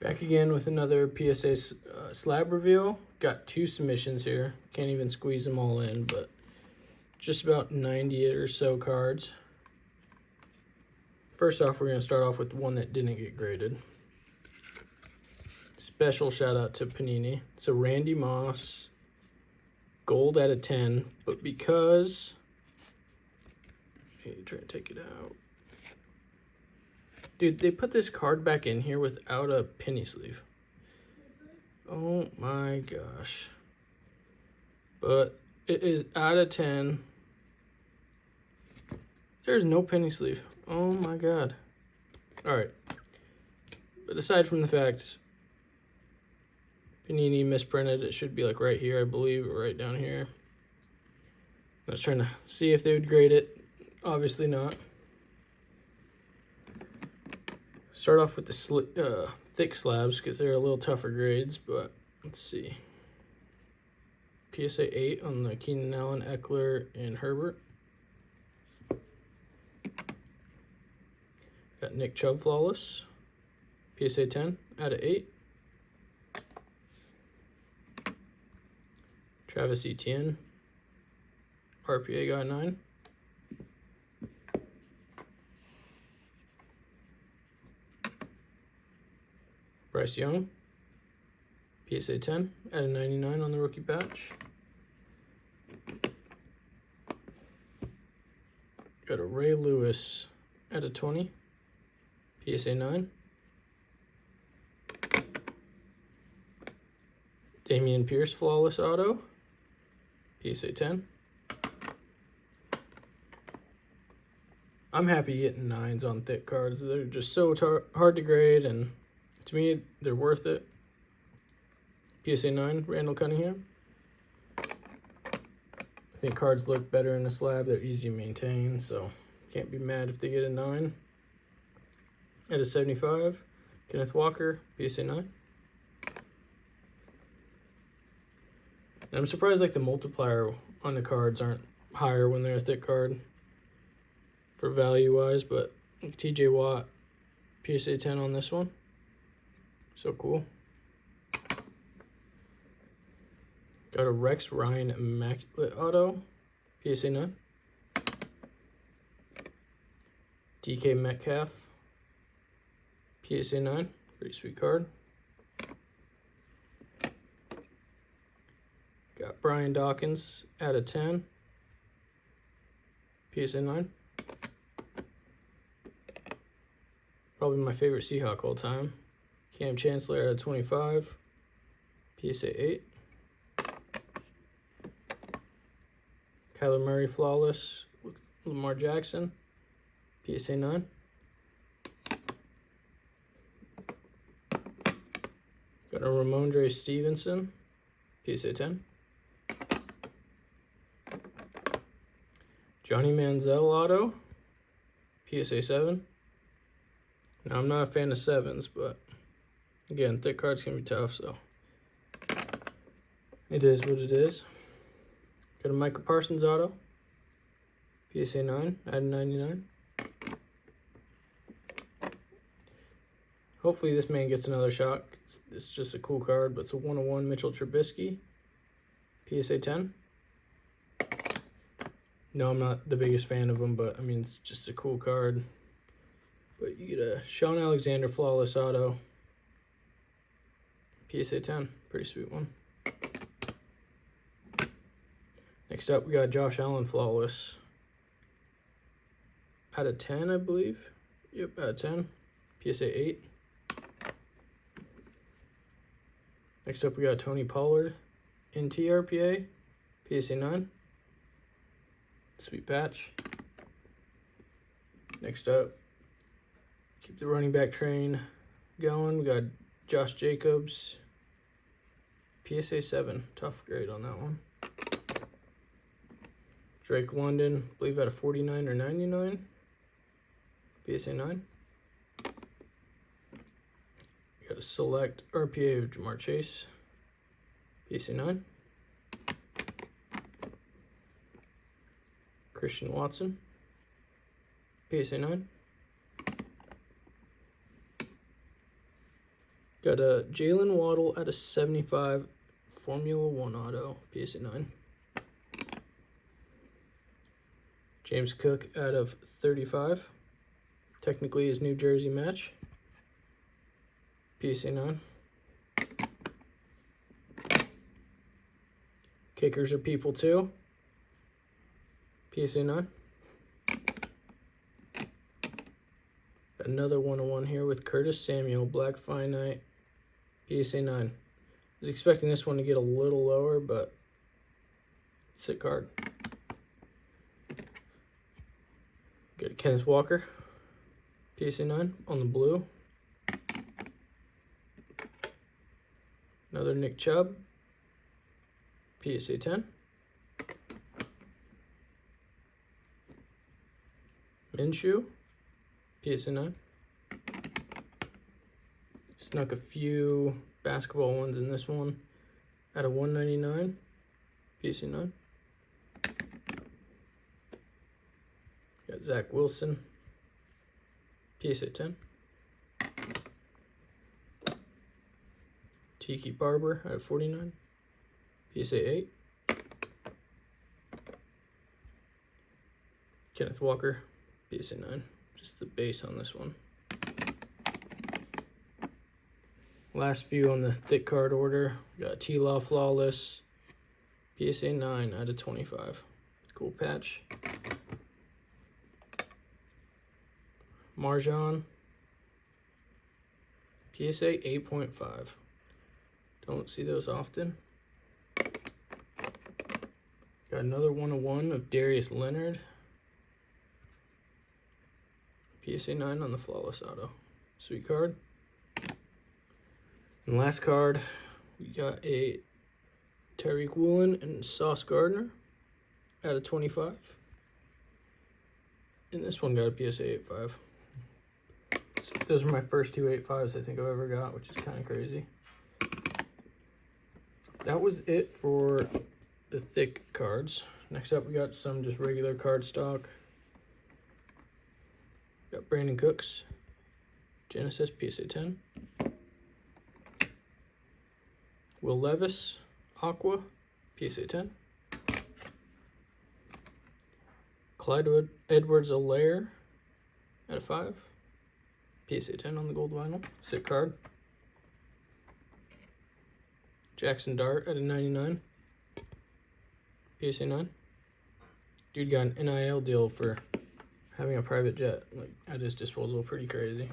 Back again with another PSA Slab Reveal. Got 2 submissions here. Can't even squeeze them all in, but just about 90 or so cards. First off, we're going to start off with one that didn't get graded. Special shout out to Panini. So Randy Moss, gold out of 10, but because... Let me try and take it out. Dude, they put this card back in here without a penny sleeve. Oh my gosh. But it is out of 10. There's no penny sleeve. Oh my god. Alright. But aside from the fact Panini misprinted, it should be like right here, I believe, or right down here. I was trying to see if they would grade it. Obviously not. Start off with the thick slabs because they're a little tougher grades, but let's see. PSA 8 on the Keenan Allen, Eckler, and Herbert. Got Nick Chubb flawless. PSA 10 out of 8. Travis Etienne, RPA got 9. Bryce Young, PSA 10 out of 99 on the rookie patch. Got a Ray Lewis out of 20, PSA 9. Dameon Pierce flawless auto, PSA 10. I'm happy getting 9s on thick cards. They're just so hard to grade, and to me, they're worth it. PSA 9, Randall Cunningham. I think cards look better in the slab. They're easy to maintain, so can't be mad if they get a 9. At a 75, Kenneth Walker, PSA 9. And I'm surprised like the multiplier on the cards aren't higher when they're a thick card for value-wise, but TJ Watt, PSA 10 on this one. So cool. Got a Rex Ryan Immaculate Auto, PSA 9. DK Metcalf, PSA 9. Pretty sweet card. Got Brian Dawkins out of 10, PSA 9. Probably my favorite Seahawk all time. Cam Chancellor out of 25, PSA 8. Kyler Murray flawless, Lamar Jackson, PSA 9. Got a Ramondre Stevenson, PSA 10. Johnny Manziel auto, PSA 7. Now I'm not a fan of 7s, but again, thick cards can be tough, so it is what it is. Got a Micah Parsons auto, PSA 9 out of 99. Hopefully this man gets another shot. It's just a cool card, but it's a 101 Mitchell Trubisky, PSA 10. No, I'm not the biggest fan of him, but I mean, it's just a cool card. But you get a Sean Alexander flawless auto, PSA 10, pretty sweet one. Next up, we got Josh Allen flawless, out of 10, I believe. Yep, out of 10, PSA 8. Next up, we got Tony Pollard, NT RPA, PSA 9. Sweet patch. Next up, keep the running back train going. We got Josh Jacobs, PSA 7. Tough grade on that one. Drake London, I believe out of 49 or 99. PSA 9. Got a select RPA of Jamar Chase, PSA 9. Christian Watson, PSA 9. Got a Jalen Waddle out of 75, Formula 1 auto, PSA 9. James Cook out of 35, technically his New Jersey match, PSA 9. Kickers are people too, PSA 9. Another 101 here with Curtis Samuel, Black Finite, PSA 9. I was expecting this one to get a little lower, but sick card. Got a Kenneth Walker, PSA 9 on the blue. Another Nick Chubb, PSA 10. Minshew, PSA 9. Snuck a few basketball ones in this one. Out of 199, PSA 9. Got Zach Wilson, PSA 10. Tiki Barber out of 49, PSA 8. Kenneth Walker, PSA 9. Just the base on this one. Last few on the thick card order. Got T-Law Flawless, PSA 9 out of 25. Cool patch. Marjan, PSA 8.5. Don't see those often. Got another 101 of Darius Leonard. PSA 9 on the Flawless auto. Sweet card. And last card, we got a Tyreek Woolen and Sauce Gardner out of 25. And this one got a PSA 8.5. Those are my first two 8.5s I think I've ever got, which is kind of crazy. That was it for the thick cards. Next up, we got some just regular card stock. Got Brandon Cooks, Genesis, PSA 10. Will Levis, Aqua, PSA 10. Clyde Edwards-Helaire out of 5. PSA 10 on the gold vinyl. Sick card. Jackson Dart out of 99. PSA 9. Dude got an NIL deal for having a private jet like at his disposal. Pretty crazy.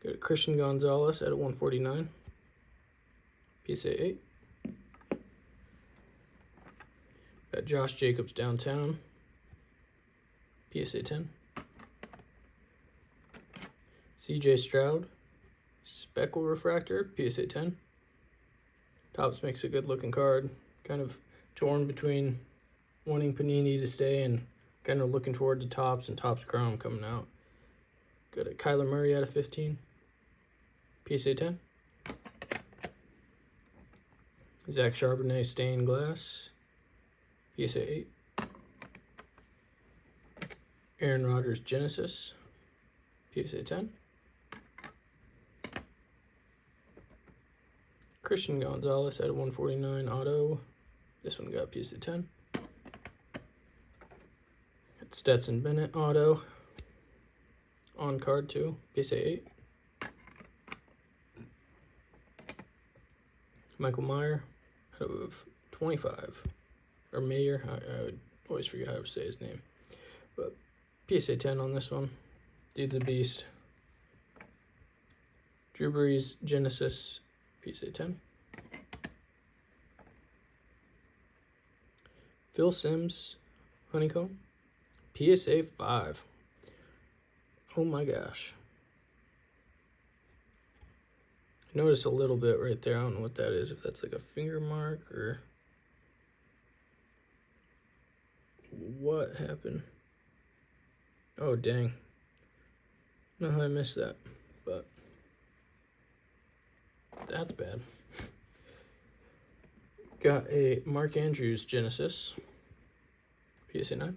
Got Christian Gonzalez out of 149. PSA 8. Got Josh Jacobs downtown. PSA 10. CJ Stroud. Speckle Refractor. PSA 10. Topps makes a good looking card. Kind of torn between wanting Panini to stay and kind of looking toward the Topps and Topps Chrome coming out. Got a Kyler Murray out of 15. PSA 10. Zach Charbonnet Stained Glass. PSA 8. Aaron Rodgers Genesis. PSA 10. Christian Gonzalez out of 149 auto. This one got PSA 10. Got Stetson Bennett auto. On card too. PSA 8. Michael Mayer out of 25. Or Mayer. I would always forget how to say his name. But PSA 10 on this one. Dude's a beast. Drew Brees Genesis. PSA 10. Phil Simms Honeycomb. PSA 5. Oh my gosh. I noticed a little bit right there. I don't know what that is. If that's like a finger mark or what happened. Oh, dang. I don't know how I missed that, but that's bad. Got a Mark Andrews Genesis. PSA 9.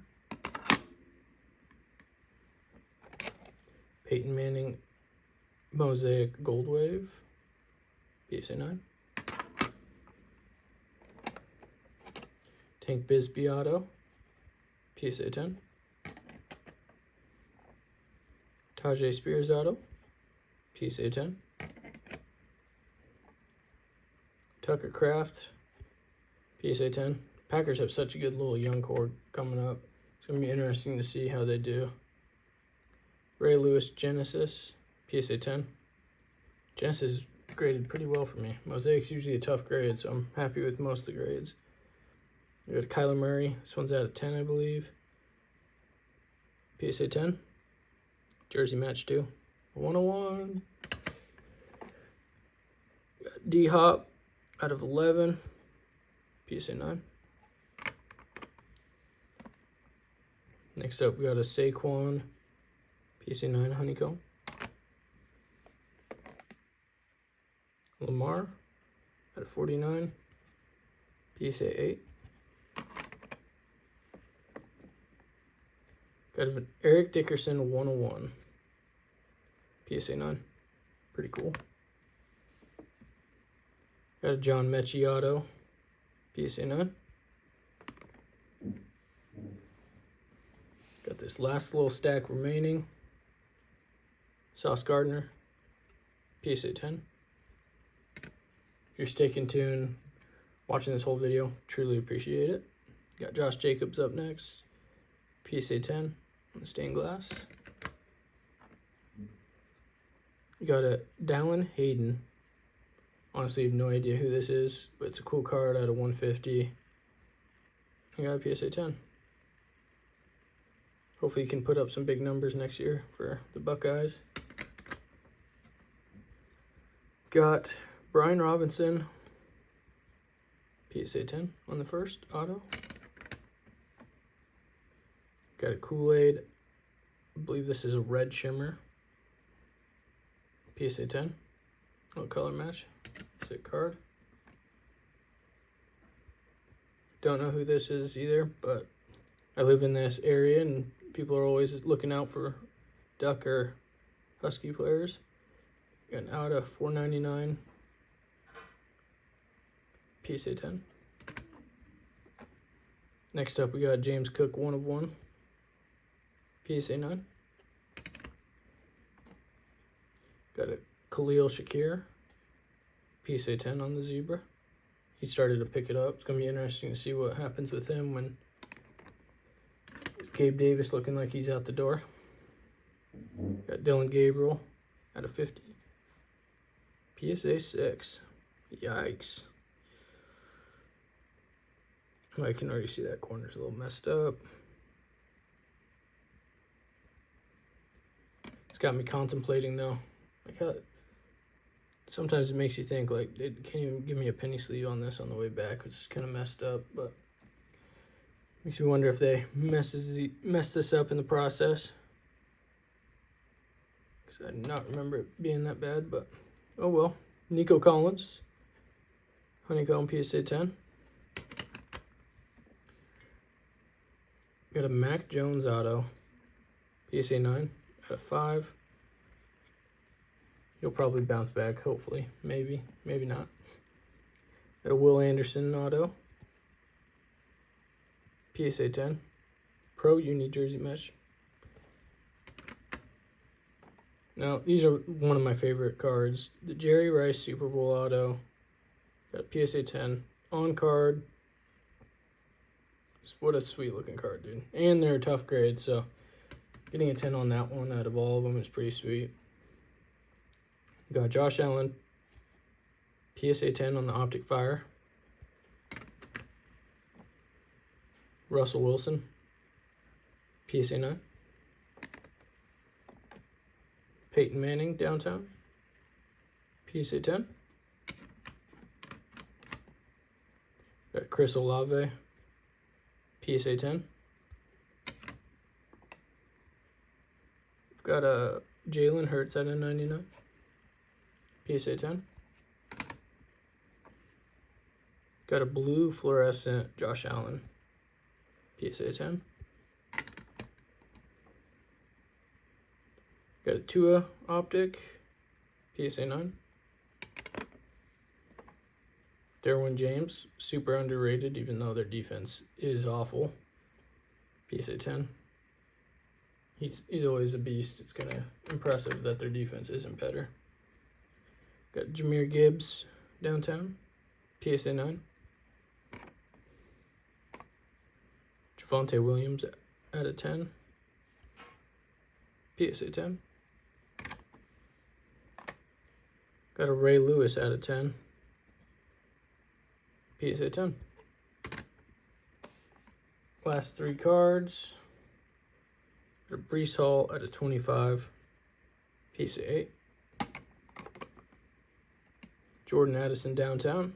Peyton Manning Mosaic Gold Wave, PSA 9. Tank Bisbee Auto, PSA 10. Tajay Spears Auto, PSA 10. Tucker Kraft, PSA 10. Packers have such a good little young core coming up. It's going to be interesting to see how they do. Ray Lewis Genesis, PSA 10. Genesis graded pretty well for me. Mosaic's usually a tough grade, so I'm happy with most of the grades. We got Kyler Murray. This one's out of 10, I believe. PSA 10. Jersey match 2. 101. D-Hop out of 11. PSA 9. Next up, we got a Saquon. PSA 9 Honeycomb. Lamar out of 49. PSA 8. Got an Eric Dickerson 101. PSA 9. Pretty cool. Got a John Mechie auto. PSA 9. Got this last little stack remaining. Sauce Gardner. PSA 10. If you're sticking tuned, watching this whole video, truly appreciate it. Got Josh Jacobs up next. PSA 10 on the stained glass. We got a Dallin Hayden. Honestly, I have no idea who this is, but it's a cool card out of 150. I got a PSA 10. Hopefully you can put up some big numbers next year for the Buckeyes. Got Brian Robinson, PSA 10 on the first auto. Got a Kool-Aid. I believe this is a red shimmer. PSA 10. Little color match. Sick card. Don't know who this is either, but I live in this area and people are always looking out for Duck or Husky players. Got an out of 499. PSA 10. Next up, we got James Cook 1 of 1. PSA 9. Got a Khalil Shakir. PSA 10 on the zebra. He started to pick it up. It's going to be interesting to see what happens with him when Gabe Davis looking like he's out the door. Got Dylan Gabriel out of 50. PSA 6. Yikes. Oh, I can already see that corner's a little messed up. It's got me contemplating though. Like how sometimes it makes you think like they can't even give me a penny sleeve on this on the way back, which is kind of messed up, but makes me wonder if they mess this up in the process. Because I do not remember it being that bad, but oh well. Nico Collins, Honeycomb PSA 10. Got a Mac Jones auto, PSA 9 out of 5. He'll probably bounce back, hopefully. Maybe, maybe not. Got a Will Anderson auto, PSA 10. Pro Uni Jersey Mesh. Now, these are one of my favorite cards. The Jerry Rice Super Bowl auto. Got a PSA 10 on card. What a sweet looking card, dude. And they're a tough grade, so getting a 10 on that one out of all of them is pretty sweet. Got Josh Allen, PSA 10 on the Optic Fire. Russell Wilson, PSA 9. Peyton Manning, Downtown, PSA 10. Got Chris Olave, PSA 10. We've got a Jalen Hurts out of 99. PSA 10. Got a blue fluorescent Josh Allen. PSA 10. Got a Tua optic. PSA 9. Derwin James, super underrated, even though their defense is awful. PSA 10. He's always a beast. It's kind of impressive that their defense isn't better. Got Jahmyr Gibbs downtown. PSA 9. Javonte Williams out of 10. PSA 10. Got a Ray Lewis out of 10. PSA 10. Last 3 cards. Got a Breece Hall out of 25. PSA 8. Jordan Addison downtown.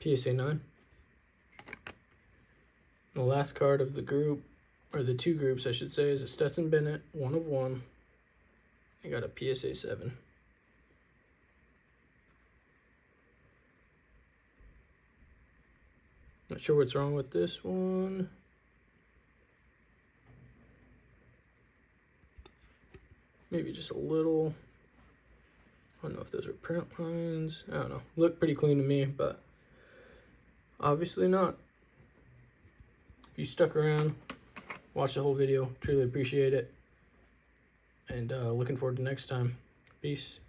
PSA 9. The last card of the group, or the 2 groups I should say, is a Stetson Bennett, 1 of 1. I got a PSA 7. Not sure what's wrong with this one. Maybe just a little. I don't know if those are print lines. I don't know. Look pretty clean to me, but obviously not. If you stuck around, watch the whole video. Truly appreciate it. And looking forward to next time. Peace.